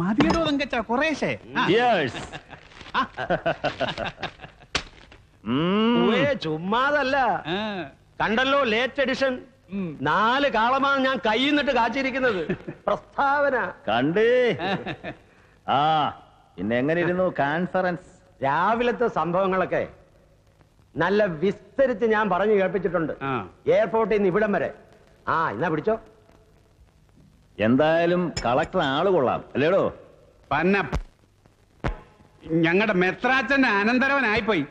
മതിയടോ തങ്കച്ച കുറേശ്ശേ. ചുമ്മാതല്ല, കണ്ടല്ലോ late edition. 4 കാളമാണ് ഞാൻ കയ്യിൽ നിന്നിട്ട് കാച്ചിരിക്കുന്നത്. പ്രസ്താവന കണ്ടേ. പിന്നെ എങ്ങനെ ഇരുന്നു കോൺഫറൻസ്? രാവിലത്തെ സംഭവങ്ങളൊക്കെ നല്ല വിസ്തരിച്ച് ഞാൻ പറഞ്ഞു കേൾപ്പിച്ചിട്ടുണ്ട്. എയർപോർട്ടിൽ നിന്ന് ഇവിടം വരെ. എന്നാ പിടിച്ചോ. എന്തായാലും കളക്ടർ ആള് കൊള്ളാം അല്ലേടോ? ഞങ്ങളുടെ മെത്രാച്ചന്റെ അനന്തരവനായിപ്പോയി.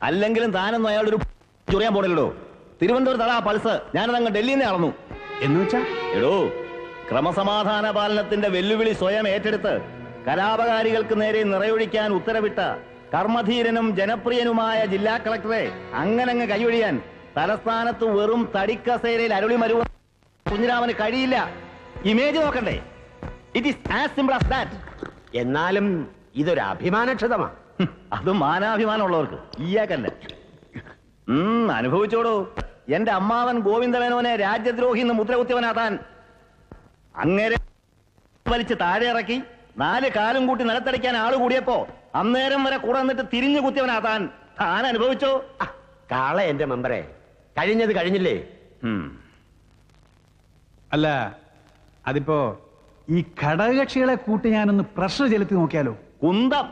അല്ലെങ്കിലും താനൊന്നും അയാളൊരു ചൊറിയാൻ പോണല്ലോ. തിരുവനന്തപുരത്ത് പൾസ് ഞാനതങ്ങ് ഡൽഹിയിൽ നിന്ന് അളന്നു. എന്ന് വെച്ചാ എടോ, ക്രമസമാധാന പാലനത്തിന്റെ വെല്ലുവിളി സ്വയം ഏറ്റെടുത്ത് കലാപകാരികൾക്ക് നേരെ നിറയൊഴിക്കാൻ ഉത്തരവിട്ട കർമ്മധീരനും ജനപ്രിയനുമായ ജില്ലാ കളക്ടറെ അങ്ങനങ്ങ് കൈയൊഴിയാൻ തലസ്ഥാനത്ത് വെറും തടിക്കസേരയിൽ അരുളി മരുവ കുഞ്ഞിരാമന് കഴിയില്ല. ഇമേജ് നോക്കണ്ടേ? It is as simple as that. എന്നാലും ഇതൊരു അഭിമാനക്ഷതമാ. അത് മാനാഭിമാനമുള്ളവർക്ക്, ഈയാക്കല്ല. അനുഭവിച്ചോടോ. എന്റെ അമ്മാവൻ ഗോവിന്ദമേനോനെ രാജ്യദ്രോഹി എന്ന് മുദ്രകുത്തിയവനാതാൻ. അങ്ങനെ വലിച്ച് താഴെ ഇറക്കി 4 കാലും കൂട്ടി നിലത്തടിക്കാൻ ആള് കൂടിയപ്പോ അന്നേരം വരെ കൂടെ നിന്നിട്ട് തിരിഞ്ഞു കുത്തിയവനാതാൻ. താൻ അനുഭവിച്ചോ? കാള എന്റെ മെമ്പറെ, കഴിഞ്ഞത് കഴിഞ്ഞില്ലേ? അല്ല, അതിപ്പോ ഈ ഘടകകക്ഷികളെ കൂട്ടി ഞാനൊന്ന് പ്രഷർ ചെലുത്തി നോക്കിയാലോ? കുന്തം.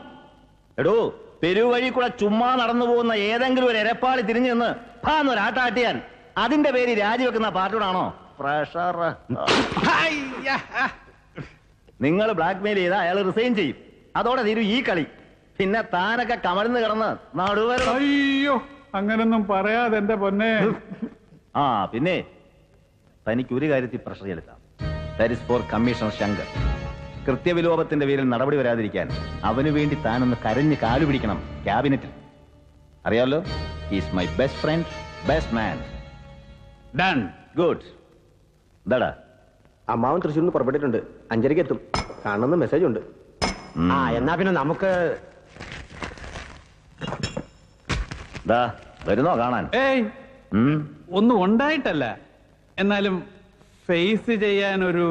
എടോ, പെരുവഴി കൂടെ ചുമ്മാ നടന്നു പോകുന്ന ഏതെങ്കിലും ഒരു എരപ്പാളി തിരിഞ്ഞു നിന്ന് ഒരാട്ടാട്ടിയാൻ അതിന്റെ പേര് രാജിവെക്കുന്ന പാർട്ടിയോടാണോ പ്രഷർ? നിങ്ങൾ ബ്ലാക്ക് മെയിൽ ചെയ്താൽ അയാൾ റിസൈൻ ചെയ്യും. അതോടെ തീരും ഈ കളി. പിന്നെ താനൊക്കെ കമഴ്ന്ന് കിടന്ന് നടുവര. അയ്യോ, അങ്ങനൊന്നും പറയാതെ എന്റെ പൊന്നെ. പിന്നെ തനിക്ക് ഒരു കാര്യത്തിൽ പ്രഷർ ചെലുത്താം. That is for commissioner Shankar. കൃത്യവിലോപത്തിന്റെ പേരിൽ നടപടി വരാതിരിക്കാൻ അവന് വേണ്ടി താനൊന്ന് കരഞ്ഞ് കാലു പിടിക്കണം ക്യാബിനറ്റിൽ. അറിയാലോ, is my best friend, best man. Done. Good. എന്താടാ? അമ്മാവൻ തൃശ്ശൂരിൽ നിന്ന് പുറപ്പെട്ടിട്ടുണ്ട്. 5:30 എത്തും. കാണുന്ന മെസ്സേജ് ഉണ്ട്. എന്നാ പിന്നെ നമുക്ക് വരുന്നോ കാണാൻ? ഒന്നും ഉണ്ടായിട്ടല്ല, എന്നാലും ഫേസ് ചെയ്യാൻ ഒരു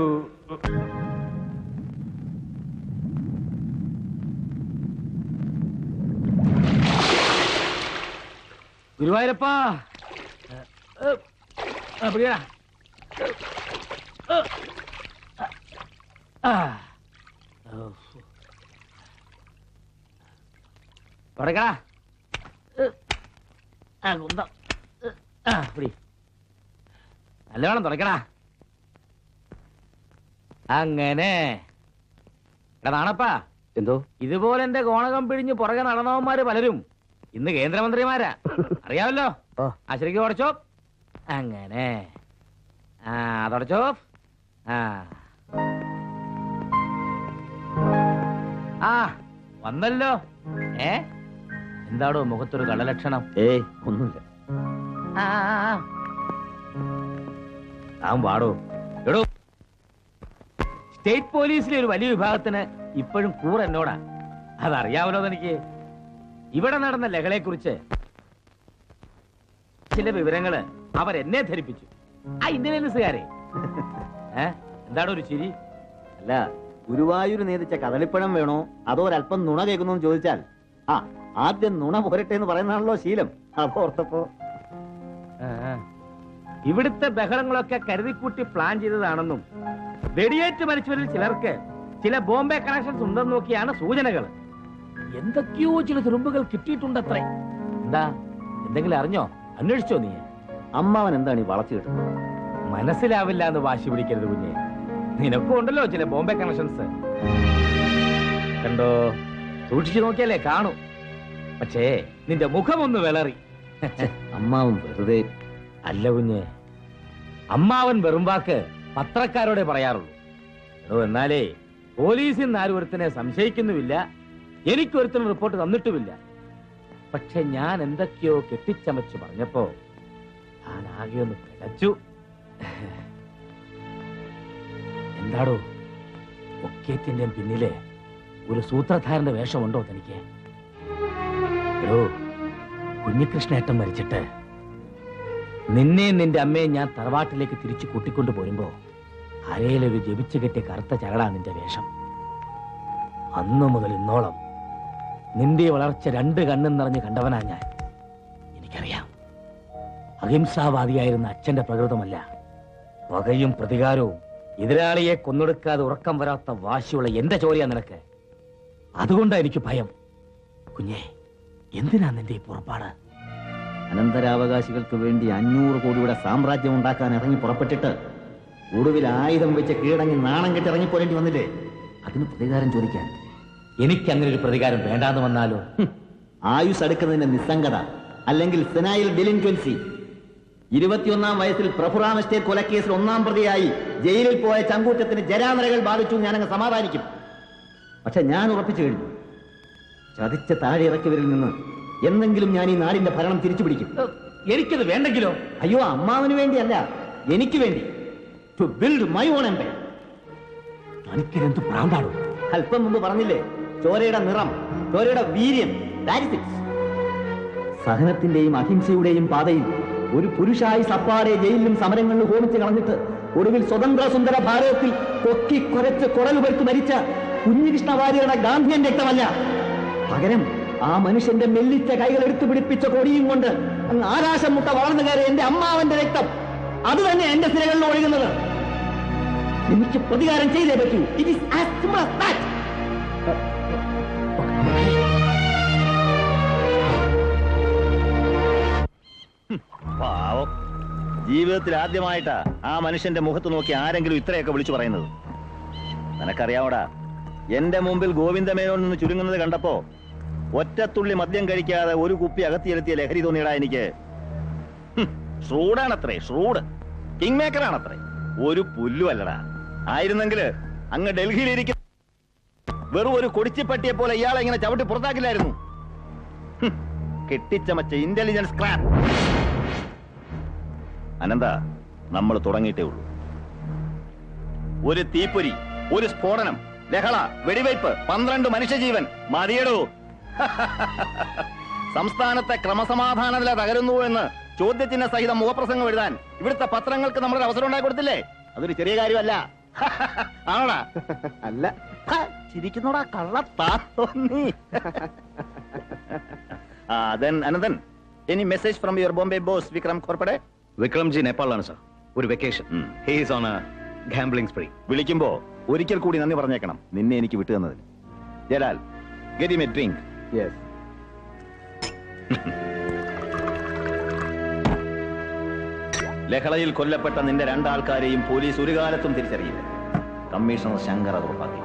ഗുരുവായൂരപ്പാ. തുടക്കടാ. കുന്തം നല്ലവണ്ണം തുടക്കടാ. അങ്ങനെ നാണപ്പാ. എന്തോ ഇതുപോലെ എന്റെ കോണകം പിഴിഞ്ഞ് പുറകെ നടന്നവന്മാര് പലരും ഇന്ന് കേന്ദ്രമന്ത്രിമാരാ. അറിയാമല്ലോ. ശരിക്കും തുടച്ചോ. അങ്ങനെ തുടച്ചോ. വന്നല്ലോ. എന്താടോ മുഖത്തൊരു കള്ളലക്ഷണം? ഒന്നുമില്ല. താൻ പാടോ. എടോ, സ്റ്റേറ്റ് പോലീസിലെ ഒരു വലിയ വിഭാഗത്തിന് ഇപ്പോഴും കൂറ് എന്നോടാ. അതറിയാമല്ലോ എനിക്ക്. ഇവിടെ നടന്ന ലഹളയെ കുറിച്ച് ചില വിവരങ്ങള് അവരെന്നെ ധരിപ്പിച്ചു. ഇന്ത്യൻസുകാരെ. എന്താണോ ഒരു ചിരി? അല്ല, ഗുരുവായൂർ നേതിച്ച കദളിപ്പഴം വേണോ അതോ ഒരല്പം നുണ കേൾക്കുന്നു ചോദിച്ചാൽ ആദ്യം നുണ പോരട്ടെ എന്ന് പറയുന്നതാണല്ലോ ശീലം. അപ്പൊ ഓർത്തപ്പോ ഇവിടുത്തെ ബഹളങ്ങളൊക്കെ കരുതിക്കൂട്ടി പ്ലാൻ ചെയ്തതാണെന്നും വെടിയേറ്റ് മരിച്ചവരിൽ ചിലർക്ക് ചില ബോംബെ കണക്ഷൻസ് ഉണ്ടെന്ന് നോക്കിയാണ് സൂചനകൾ. എന്തൊക്കെയോ ചില തുരുമ്പുകൾ കിട്ടിയിട്ടുണ്ടത്രേ. എന്താ, എന്തെങ്കിലും അറിഞ്ഞോ? അന്വേഷിച്ചോ നീ? അമ്മാവൻ എന്താണ് ഈ വളച്ചു കിട്ടുന്നത്? മനസ്സിലാവില്ല എന്ന് വാശി പിടിക്കരുത് കുഞ്ഞെ. നിനക്കും ഉണ്ടല്ലോ ചില ബോംബെ കണക്ഷൻസ്. കണ്ടോ, സൂക്ഷിച്ചു നോക്കിയാലേ കാണൂ. പക്ഷേ നിന്റെ മുഖം ഒന്ന് വിളറി. അമ്മാവൻ വെറുതെ. അല്ല കുഞ്ഞെ, അമ്മാവൻ വെറും വാക്ക് പത്രക്കാരോടെ പറയാറുള്ളൂ. എടോ, എന്നാലേ പോലീസിൽ നിന്ന് ആരും ഒരുത്തനെ സംശയിക്കുന്നുമില്ല, എനിക്കൊരുത്തനും റിപ്പോർട്ട് തന്നിട്ടുമില്ല. പക്ഷെ ഞാൻ എന്തൊക്കെയോ കെട്ടിച്ചമച്ചു പറഞ്ഞപ്പോ ഞാൻ ആകെ ഒന്ന് പിടച്ചു. എന്താടോ, ഒക്കേറ്റിന്റെ പിന്നിലെ ഒരു സൂത്രധാരന്റെ വേഷമുണ്ടോ തനിക്ക്? എടോ, കുഞ്ഞികൃഷ്ണേട്ടൻ മരിച്ചിട്ട് നിന്നെയും നിന്റെ അമ്മയും ഞാൻ തറവാട്ടിലേക്ക് തിരിച്ചു കൂട്ടിക്കൊണ്ടു പോരുമ്പോ അരയിലൊരു ജപിച്ചു കെട്ടിയ കറുത്ത ചരടാ നിന്റെ വേഷം. അന്നു മുതൽ ഇന്നോളം നിന്റെ വളർച്ച രണ്ട് കണ്ണും നിറഞ്ഞ് കണ്ടവനാ ഞാൻ. എനിക്കറിയാം, അഹിംസാവാദിയായിരുന്ന അച്ഛന്റെ പ്രകൃതമല്ല, പകയും പ്രതികാരവും എതിരാളിയെ കൊന്നൊടുക്കാതെ ഉറക്കം വരാത്ത വാശിയുള്ള എന്റെ ചോരയാ നിനക്ക്. അതുകൊണ്ടാ എനിക്ക് ഭയം. കുഞ്ഞെ, എന്തിനാ നിന്റെ ഈ പുറപ്പാട്? അനന്തരാവകാശികൾക്ക് വേണ്ടി 500 കോടിയുടെ സാമ്രാജ്യം ഉണ്ടാക്കാൻ ഇറങ്ങി പുറപ്പെട്ടിട്ട് ഒടുവിൽ ആയുധം വെച്ച് കീഴടങ്ങി നാണം കെട്ടി ഇറങ്ങിപ്പോരേണ്ടി വന്നില്ലേ? അതിന് പ്രതികാരം ചോദിക്കാൻ. എനിക്ക് അങ്ങനെ ഒരു പ്രതികാരം വേണ്ടാന്ന് വന്നാലോ? ആയുസ് അടുക്കുന്നതിന്റെ നിസ്സംഗത, അല്ലെങ്കിൽ സെനായിൽ ഡെലിൻക്വൻസി. 21-ാം വയസ്സിൽ പ്രഭുറാം എസ്റ്റേറ്റ് കൊലക്കേസിൽ 1-ാം പ്രതിയായി ജയിലിൽ പോയ ചങ്കൂറ്റത്തിന് ജരാനരകൾ ബാധിച്ചു ഞാനങ്ങ് സമാധാനിക്കും. പക്ഷെ ഞാൻ ഉറപ്പിച്ചു കഴിഞ്ഞു, ചതിച്ച താഴെ ഇറക്കിയവരിൽ നിന്ന് എന്തെങ്കിലും ഞാൻ ഈ നാടിന്റെ ഭരണം തിരിച്ചു പിടിക്കും. എനിക്കത് വേണ്ടെങ്കിലോ? അയ്യോ, അമ്മാവന് വേണ്ടിയല്ല, എനിക്ക് വേണ്ടി. To build my own empire. എനിക്കെന്ത് പ്രാന്താണോ? അല്പം മുമ്പ് പറഞ്ഞില്ലേ, ചോരയുടെ നിറം, ചോരയുടെ വീര്യം. സഹനത്തിന്റെയും അഹിംസയുടെയും പാതയിൽ ഒരു പുരുഷായി സപ്പാടെ ജയിലിലും സമരങ്ങളിലും ഹോമിച്ച് കളഞ്ഞിട്ട് ഒടുവിൽ സ്വതന്ത്ര സുന്ദര ഭാരതത്തിൽ കൊക്കി കുരച്ച് കുടൽ വരുത്തി മരിച്ച കുഞ്ഞികൃഷ്ണ വാര്യരുടെ ഗാന്ധിയൻ രക്തമല്ല, പകരം ആ മനുഷ്യന്റെ മെല്ലിച്ച കൈകൾ എടുത്തു പിടിപ്പിച്ച കൊടിയും കൊണ്ട് അങ്ങ് ആകാശം മുട്ട വളർന്നു കയറി എന്റെ അമ്മാവന്റെ രക്തം, അത് തന്നെ എന്റെ സിരകളിൽ ഒഴുകുന്നത്. എനിക്ക് പ്രതികാരം ചെയ്തേ പറ്റൂ. It is as simple as that. പാവം, ജീവിതത്തിൽ ആദ്യമായിട്ടാ ആ മനുഷ്യന്റെ മുഖത്ത് നോക്കി ആരെങ്കിലും ഇത്രയൊക്കെ വിളിച്ചു പറയുന്നത്. നിനക്കറിയാവടാ, എന്റെ മുമ്പിൽ ഗോവിന്ദമേനോൻ നിന്ന് ചുരുങ്ങുന്നത് കണ്ടപ്പോ ഒറ്റത്തുള്ളി മദ്യം കഴിക്കാതെ ഒരു കുപ്പി അകത്തിയെടുത്തിയ ലഹരി തോന്നിയിടാ എനിക്ക്. ഷ്രൂഡാണത്രേ, ഷ്രൂഡ്. കിങ് മേക്കറാണത്രേ, ഒരു പുല്ലുമല്ലടാ. ആയിരുന്നെങ്കിൽ അങ്ങ് ഡൽഹിയിലിരിക്കുന്ന വെറും ഒരു കൊടിച്ചിപ്പട്ടിയെ പോലെ ഇയാളെ ഇങ്ങനെ ചവിട്ടി പുറത്താക്കില്ലായിരുന്നു. കെട്ടിച്ചമച്ച ഇന്റലിജൻസ് സ്ക്രാപ്പ്. അനന്ത, നമ്മൾ തുടങ്ങിയിട്ടേ ഉള്ളൂ. ഒരു തീപ്പൊരി, ഒരു സ്ഫോടനം, ലഹള, വെടിവയ്പ്, 12 മനുഷ്യജീവൻ മതിയടോ. സംസ്ഥാനത്തെ ക്രമസമാധാന നില തകരുന്നു എന്ന് ചോദ്യചിഹ്ന സഹിതം മുഖപ്രസംഗം എഴുതാൻ ഇവിടുത്തെ പത്രങ്ങൾക്ക് നമ്മളൊരു അവസരം ഉണ്ടാക്കി കൊടുത്തില്ലേ? അതൊരു ചെറിയ കാര്യമല്ല. ആണോടാ? അല്ല. ചിരിക്കുന്നോടാ കള്ളത്താ തോന്നി. Ananthan, any message from your Bombay boss Vikram Khorpade? Vikramji നേപ്പാളിലാണ് സാർ, ഒരു vacation. He is on a gambling spree. വിളിക്കുമ്പോ ഒരിക്കൽ കൂടി നന്ദി പറഞ്ഞേക്കണം, നിന്നെ എനിക്ക് വിട്ടുതന്നതിന്. Jalal, get him a drink. Yes. ലഹളയിൽ കൊല്ലപ്പെട്ട നിന്റെ 2 ആൾക്കാരെയും പോലീസ് ഒരു കാലത്തും തിരിച്ചറിയില്ല. കമ്മീഷണർ ശങ്കർ അത് ഉറപ്പാക്കി.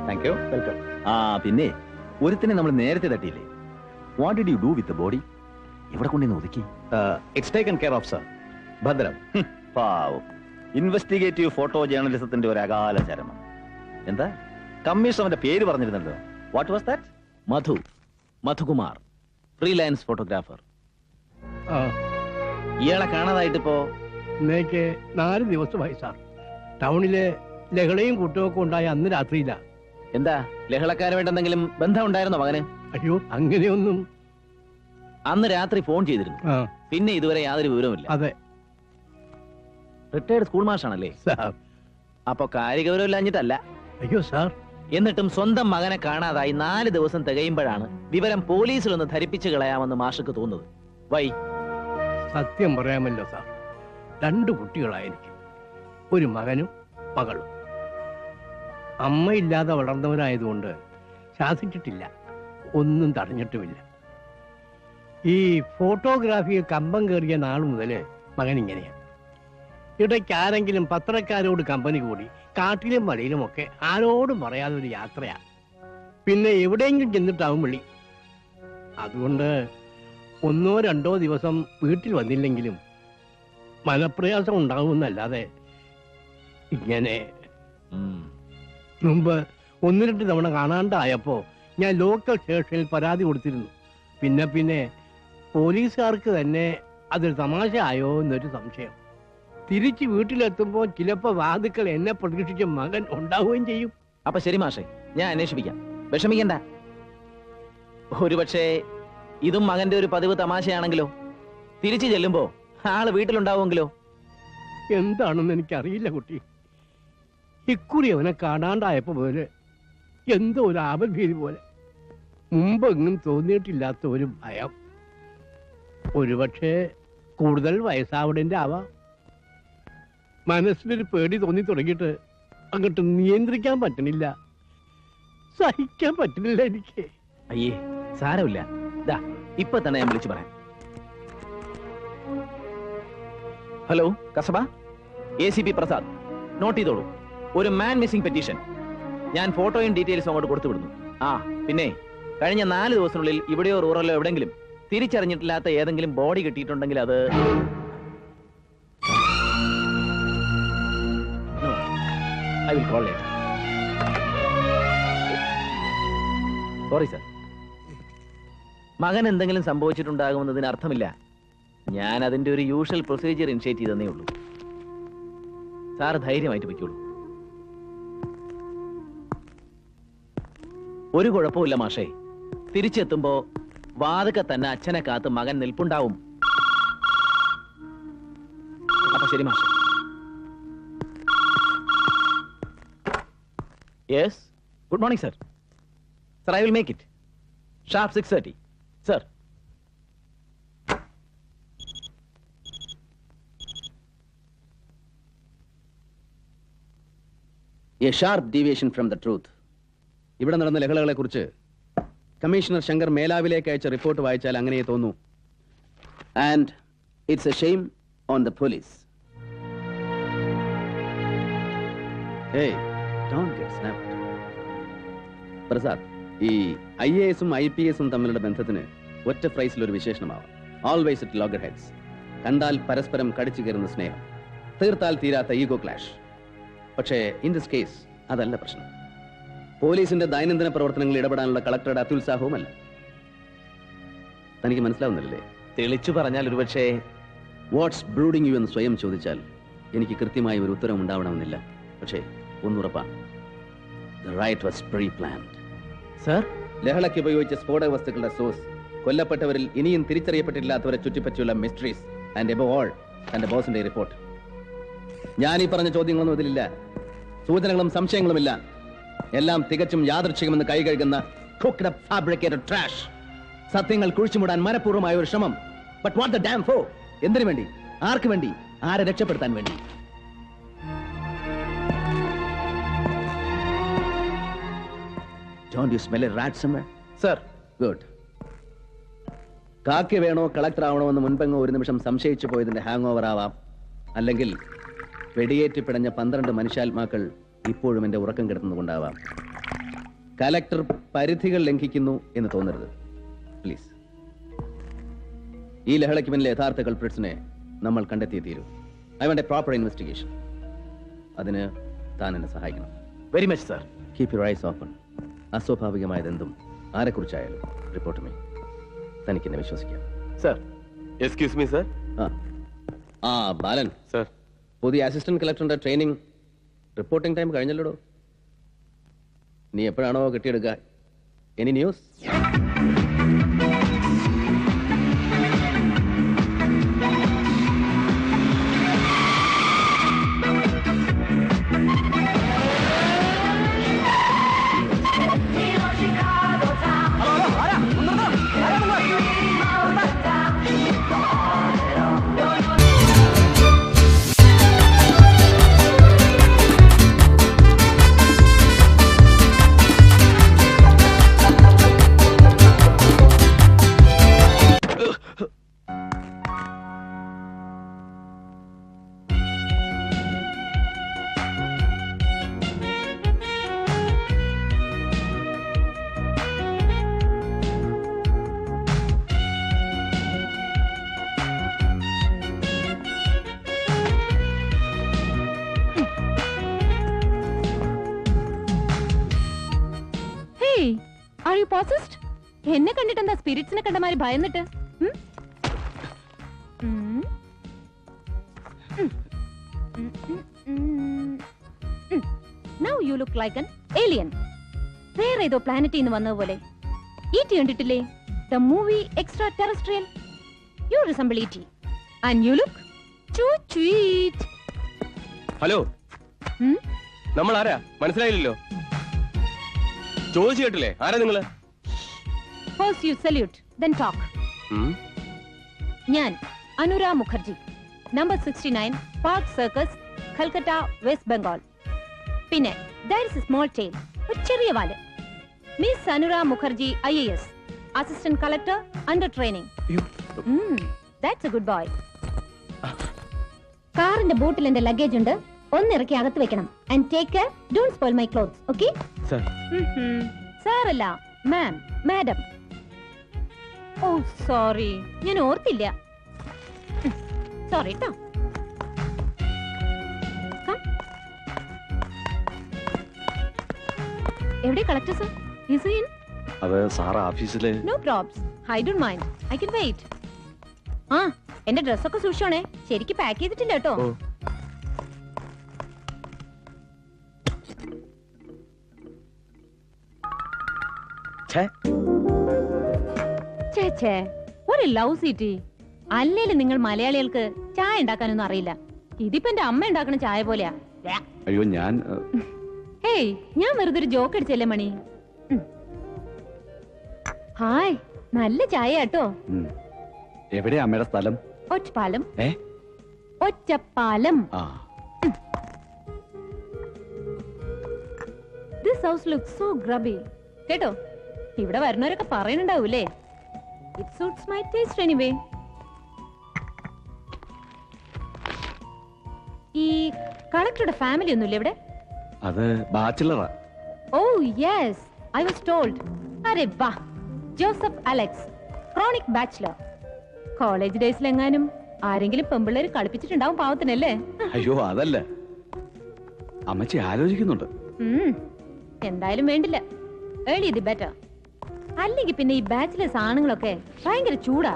Thank you. വെൽക്കം. പിന്നെ ഒരുത്തിനെ നമ്മൾ നേരത്തെ തട്ടിയില്ലേ? What did you do with the body? എവിടെ കൊണ്ടുവന്ന് ഒതുക്കി? It's taken care of sir. ഭദ്രം. പാവം. ഇൻവെസ്റ്റിഗേറ്റീവ് ഫോട്ടോ ജേർണലിസത്തിന്റെ ഒരു അകാല ചരമം. എന്താ കമ്മീഷണറുടെ പേര് പറഞ്ഞിരുന്നല്ലോ? What was that? Madhukumar, freelance photographer. ഇയാളെ കാണാതായിട്ടിപ്പോ ഇന്നേക്ക് 4 ദിവസമായി സാർ. ടൗണിലെ ലഹളയും കുറ്റമൊക്കെ ഉണ്ടായ അന്ന് രാത്രിയില്ല. എന്താ ലഹളക്കാരുമായിട്ട് എന്തെങ്കിലും ബന്ധം ഉണ്ടായിരുന്നോ മകന്? അയ്യോ, അങ്ങനെയൊന്നും. അന്ന് രാത്രി ഫോൺ ചെയ്തിരുന്നു, പിന്നെ ഇതുവരെ യാതൊരു വിവരവുമില്ല. അതെ റിട്ടയർഡ് സ്കൂൾ മാഷാണല്ലേ സാർ. അപ്പൊ കാര്യഗൗരവമില്ലാഞ്ഞിട്ടല്ല. അയ്യോ സാർ. എന്നിട്ടും സ്വന്തം മകനെ കാണാതായി 4 ദിവസം തികയുമ്പോഴാണ് വിവരം പോലീസിലൊന്ന് ധരിപ്പിച്ചു കളയാമെന്ന് മാഷക്ക് തോന്നുന്നത്. വൈ? സത്യം പറയാമല്ലോ സാർ, 2 കുട്ടികളായിരിക്കും, ഒരു മകനും മകളും. അമ്മയില്ലാതെ വളർന്നവരായതുകൊണ്ട് ശാസിച്ചിട്ടില്ല, ഒന്നും തടഞ്ഞിട്ടുമില്ല. ഈ ഫോട്ടോഗ്രാഫിയിൽ കമ്പം കയറിയ നാൾ മുതൽ മകൻ ഇങ്ങനെയാണ്. ഇടയ്ക്ക് ആരെങ്കിലും പത്രക്കാരോട് കമ്പനി കൂടി കാട്ടിലും മലയിലും ഒക്കെ ആരോടും പറയാതെ ഒരു യാത്രയാണ്. പിന്നെ എവിടെയെങ്കിലും ചെന്നിട്ടാവും വിളി. അതുകൊണ്ട് 1 or 2 ദിവസം വീട്ടിൽ വന്നില്ലെങ്കിലും മനപ്രയാസം ഉണ്ടാവുമെന്നല്ലാതെ ഇങ്ങനെ. മുമ്പ് 1-2 തവണ കാണാണ്ടായപ്പോ ഞാൻ ലോക്കൽ സ്റ്റേഷനിൽ പരാതി കൊടുത്തിരുന്നു. പിന്നെ പോലീസുകാർക്ക് തന്നെ അതൊരു തമാശ ആയോ എന്നൊരു സംശയം. തിരിച്ച് വീട്ടിലെത്തുമ്പോൾ ചിലപ്പോ വാതുക്കൾ എന്നെ പ്രതീക്ഷിച്ച മകൻ ഉണ്ടാവുകയും ചെയ്യും. അപ്പൊ ശരി മാഷെ, ഞാൻ അന്വേഷിപ്പിക്കാം, വിഷമിക്കണ്ട. ഒരുപക്ഷെ ഇതും മകന്റെ ഒരു പതിവ് തമാശയാണെങ്കിലോ? തിരിച്ചു ചെല്ലുമ്പോ ആള് വീട്ടിലുണ്ടാവുമെങ്കിലോ? എന്താണെന്ന് എനിക്കറിയില്ല കുട്ടി. ഇക്കുറി അവനെ കാണാണ്ടായപ്പോ പോലെ എന്തോ ഒരു ആപൽഭീതി പോലെ മുമ്പെങ്ങും തോന്നിയിട്ടില്ലാത്ത ഒരു ഭയം. ഒരുപക്ഷെ കൂടുതൽ വയസ്സാവണേന്റെ ആവാം. മനസ്സിലൊരു പേടി തോന്നി തുടങ്ങിയിട്ട് അങ്ങോട്ട് നിയന്ത്രിക്കാൻ പറ്റണില്ല, സഹിക്കാൻ പറ്റുന്നില്ല എനിക്ക്. അയ്യേ സാരമില്ല, ദാ ഇപ്പൊ തന്നെ ഞാൻ വിളിച്ചു പറയാം. Hello Kasaba, ACP Prasad, note ചെയ്തോളൂ. ഒരു മാൻ മിസ്സിംഗ് പെറ്റീഷൻ. ഞാൻ ഫോട്ടോയും ഡീറ്റെയിൽസും അങ്ങോട്ട് കൊടുത്തു വിടുന്നു. ആ പിന്നെ കഴിഞ്ഞ 4 ദിവസത്തിനുള്ളിൽ ഇവിടെയോ റൂറലോ എവിടെങ്കിലും തിരിച്ചറിഞ്ഞിട്ടില്ലാത്ത ഏതെങ്കിലും ബോഡി കിട്ടിയിട്ടുണ്ടെങ്കിൽ അത് I will call later. Sorry, sir. മകൻ എന്തെങ്കിലും സംഭവിച്ചിട്ടുണ്ടാകുമെന്നതിന് അർത്ഥമില്ല. ഞാൻ അതിന്റെ ഒരു യൂഷ്വൽ പ്രൊസീജിയർ ഇനിഷ്യേറ്റ് ചെയ്തേ ഉള്ളൂ. സാർ ധൈര്യമായിട്ട് വയ്ക്കുള്ളൂ. ഒരു കുഴപ്പമില്ല മാഷേ. തിരിച്ചെത്തുമ്പോ വാതുക്കെ തന്നെ അച്ഛനെ കാത്ത് മകൻ നിൽപ്പുണ്ടാവും. അപ്പൊ ശരി മാഷേ. Yes. Good morning, sir. Sir, I will make it. Sharp 6:30. Sir. A sharp deviation from the truth. ഇവിടെ നടന്ന ലഹളകളെ കുറിച്ച് കമ്മീഷണർ ശങ്കർ മേലാവിലേക്ക് അയച്ച റിപ്പോർട്ട് വായിച്ചാൽ അങ്ങനെ തോന്നൂ. And it's a shame on the police. Hey. Don't get snapped. Prasad, ഈ IAS-ഉം IPS-ഉം തമ്മിലുള്ള ബന്ധത്തിന് ഒറ്റ ഫ്രൈസിൽ ഒരു വിശേഷണമാവാം. Always it loggerheads. കണ്ടാൽ പരസ്പരം കടിച്ചു കയറുന്ന സ്നേഹം, തീർത്താൽ തീരാത്ത ഈഗോ ക്ലാഷ്. പക്ഷേ ഇൻ ദിസ് കേസ് അതല്ല പ്രശ്നം. പോലീസിന്റെ ദൈനംദിന പ്രവർത്തനങ്ങളിൽ ഇടപെടാനുള്ള കളക്ടറുടെ അത്യുത്സാഹവുമല്ല. തനിക്ക് മനസ്സിലാവുന്നില്ലേ? തെളിച്ചു പറഞ്ഞാൽ ഒരുപക്ഷേ വാട്ട്സ് ബ്രൂഡിംഗ് യു എന്ന് സ്വയം ചോദിച്ചാൽ എനിക്ക് കൃത്യമായ ഒരു ഉത്തരം ഉണ്ടാവണമെന്നില്ല. പക്ഷേ ഒന്നുറപ്പാണ്, the riot was pre-planned. Sir, ലഹളയ്ക്ക് ഉപയോഗിച്ച സ്ഫോടക വസ്തുക്കളുടെ സോഴ്സ്, കൊല്ലപ്പെട്ടവരിൽ ഇനിയും തിരിച്ചറിയപ്പെട്ടിട്ടില്ലാത്തവരെ ചുറ്റിപ്പറ്റിയുള്ള മിസ്റ്ററീസ് ആൻഡ് എബവ് ഓൾ തന്റെ ബോസിന്റെ റിപ്പോർട്ട്. ഞാൻ ഈ പറഞ്ഞ ചോദ്യങ്ങളൊന്നും ഇതിലില്ല, സൂചനകളും സംശയങ്ങളുമില്ല. എല്ലാം തികച്ചും യാദൃച്ഛികമെന്ന് കൈ കഴുകുന്ന cooked up fabricated trash. സത്യങ്ങൾ കുഴിച്ചുമൂടാൻ മനഃപൂർവ്വമായ ഒരു ശ്രമം. But what the damn for? എന്തിനു വേണ്ടി? ആർക്ക് വേണ്ടി? ആരെ രക്ഷപ്പെടുത്താൻ വേണ്ടി? Don't you smell a rat somewhere? Sir. Good. കാക്കി വേണോ കളക്ടർ ആവണോ എന്ന് മുൻപെങ്ങോ ഒരു നിമിഷം സംശയിച്ചു പോയതിന്റെ ഹാങ് ഓവർ ആവാം. അല്ലെങ്കിൽ വെടിയേറ്റ് പിടഞ്ഞ 12 മനുഷ്യാത്മാക്കൾ ഇപ്പോഴും എന്റെ ഉറക്കം കിടത്തുന്നുകൊണ്ടാവാം. കലക്ടർ പരിധികൾ ലംഘിക്കുന്നു എന്ന് തോന്നരുത് പ്ലീസ്. ഈ ലഹളയ്ക്ക് പിന്നിലെ യഥാർത്ഥ കൾപ്രിറ്റ്സിനെ നമ്മൾ കണ്ടെത്തിയേ തീരൂ. I want a proper investigation. അതിന് താൻ എന്നെ സഹായിക്കണം. Very much sir. Keep your eyes open. അസ്വാഭാവികമായതെന്തും ആരെക്കുറിച്ചായാലും റിപ്പോർട്ട് മീ. തനിക്കെന്നെ വിശ്വസിക്കാം. സർ. Excuse me sir. ആ ബാലൻ സർ, പുതിയ അസിസ്റ്റന്റ് കളക്ടറിന്റെ ട്രെയിനിങ് റിപ്പോർട്ടിംഗ് ടൈം കഴിഞ്ഞല്ലോടോ. നീ എപ്പോഴാണോ കിട്ടിയെടുക്കുക? Any news? Are you possessed? എന്നെ കണ്ടിട്ട് എന്താ സ്പിരിറ്റ്സിനെ കണ്ടമാരി ഭയന്നിട്ട്? Now you look like an alien. വേറെ ഏതോ പ്ലാനറ്റിൽ നിന്ന് വന്നതുപോലെ. E.T. കണ്ടിട്ടില്ലേ? The movie Extraterrestrial. You resemble E.T. And you look too sweet. Hello, നമ്മൾ ആരാ മനസ്സിലായില്ലല്ലോ. ചോദിച്ചു കേട്ടില്ലേ ആരാ നിങ്ങള്? First you salute, then talk. ഞാൻ Anura Mukherjee, number 69 park circus, Calcutta, west Bengal. പിന്നെ there is a small tail, ഒരു ചെറിയ വാല്. Miss Anura Mukherjee IAS, assistant collector, under training. That's a good boy. കാറിന്റെ ബൂട്ടിൽ എന്റെ ലഗേജ് ഉണ്ട്, ഒന്നിറക്കി അകത്ത് വെക്കണം. And take care, don't spoil my clothes, okay? Sir. Sir അല്ല, മാം, മാഡം. ഓ സോറി, ഞാൻ ഓർത്തില്ല. സോറി ട്ടോ. എവിടെ collector sir? Is he in? അത് സാർ ഓഫീസിലെ. No probs. I don't mind. I can wait. ആ, എന്റെ ഡ്രസ്സൊക്കെ സൂക്ഷിച്ചോണേ. ശരിക്ക് പാക്ക് ചെയ്തിട്ടില്ല കേട്ടോ. ചേച്ചേ, ഒരു ലവ് സീറ്റി. അല്ലേലും നിങ്ങൾ മലയാളികൾക്ക് ചായ ഉണ്ടാക്കാനൊന്നും അറിയില്ല. ഇതിപ്പോ എന്റെ അമ്മ ഉണ്ടാക്കണ ചായ പോലെയാ. അയ്യോ ഞാൻ. ഹേയ്, ഞാൻ വെറുതെ ഒരു ജോക്ക് അടിച്ചല്ലേ മണി. ഹായ്, നല്ല ചായ കേട്ടോ. എവിടെയാ അമ്മയുടെ സ്ഥലം? Ottapalam. Ottapalam. This house looks so grubby. കേട്ടോ, ഇവിടെ വരുന്നവരൊക്കെ പറയുന്നുണ്ടാവൂലേ. It suits my taste anyway. ഈ കളക്ടറുടെ ഫാമിലി ഒന്നുമില്ല ഇവിടെ? അത് ബാച്ചിലറാ. Oh yes, I was told. അരെ വാ, Joseph Alex, chronic bachelor. College ഡേയ്സിലെങ്ങാനും ആരെങ്കിലും പെമ്പിള്ളേര് കളിപ്പിച്ചിട്ടുണ്ടാവും പാവത്തിനല്ലേ? അയ്യോ അതല്ല, അമ്മച്ചി ആലോചിക്കുന്നുണ്ട്. എന്തായാലും വേണ്ടില്ല, ഏർലി ദി ബെറ്റർ. അല്ലെങ്കിൽ പിന്നെ ഈ ബാച്ചിലേഴ്സ് ആണുങ്ങളൊക്കെ ഭയങ്കര ചൂടാ.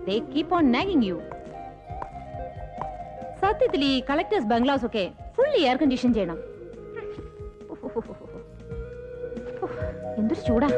They keep on nagging you. സത്യത്തിൽ ഈ കളക്ടേഴ്സ് ബംഗ്ലാവ്സ് ഒക്കെ ഫുള്ളി എയർ കണ്ടീഷൻ ചെയ്യണം. എന്തൊരു ചൂടാ.